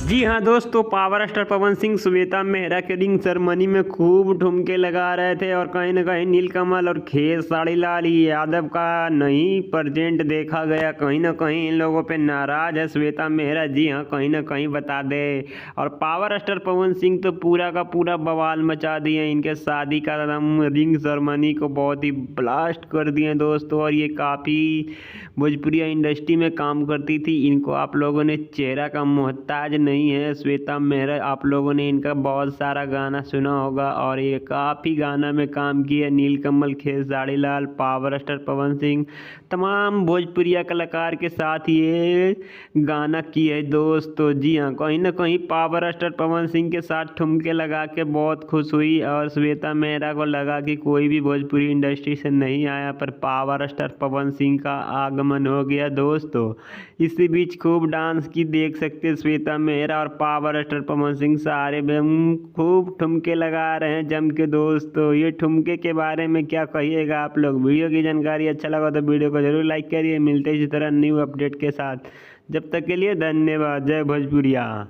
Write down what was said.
जी हाँ दोस्तों, power star Pawan Singh Shweta Mehra के रिंग सेरेमनी में खूब ठुमके लगा रहे थे और कहीं न कहीं नीलकमल और खेसारी लाल यादव का नहीं प्रेजेंट देखा गया। कहीं न कहीं इन लोगों पे नाराज है श्वेता मेहरा। जी हाँ, कहीं न कहीं बता दे। और पावर स्टार पवन सिंह तो पूरा का पूरा बवाल मचा दिए। इनके शादी का रिंग सेरेमनी को बहुत ही ब्लास्ट कर दिए दोस्तों। और ये काफ़ी भोजपुरी इंडस्ट्री में काम करती थी। इनको आप लोगों ने चेहरा का मोहताज नहीं है श्वेता मेहरा। आप लोगों ने इनका बहुत सारा गाना सुना होगा और ये काफ़ी गाना में काम किया। नीलकमल, खेसारी लाल, पावर स्टार पवन सिंह, तमाम भोजपुरिया कलाकार के साथ ये गाना किया है दोस्तों। जी हाँ, कहीं ना कहीं पावर स्टार पवन सिंह के साथ ठुमके लगा के बहुत खुश हुई और श्वेता मेहरा को लगा कि कोई भी भोजपुरी इंडस्ट्री से नहीं आया, पर पावर स्टार पवन सिंह का आगमन हो गया दोस्तों। इसी बीच खूब डांस की देख सकते श्वेता मेहरा और पावर स्टार पवन सिंह सारे खूब ठुमके लगा रहे हैं जम के दोस्तों। ये ठुमके के बारे में क्या कहिएगा आप लोग? वीडियो की जानकारी अच्छा लगा तो वीडियो को जरूर लाइक करिए। मिलते इसी तरह न्यू अपडेट के साथ। जब तक के लिए धन्यवाद। जय भोजपुरिया।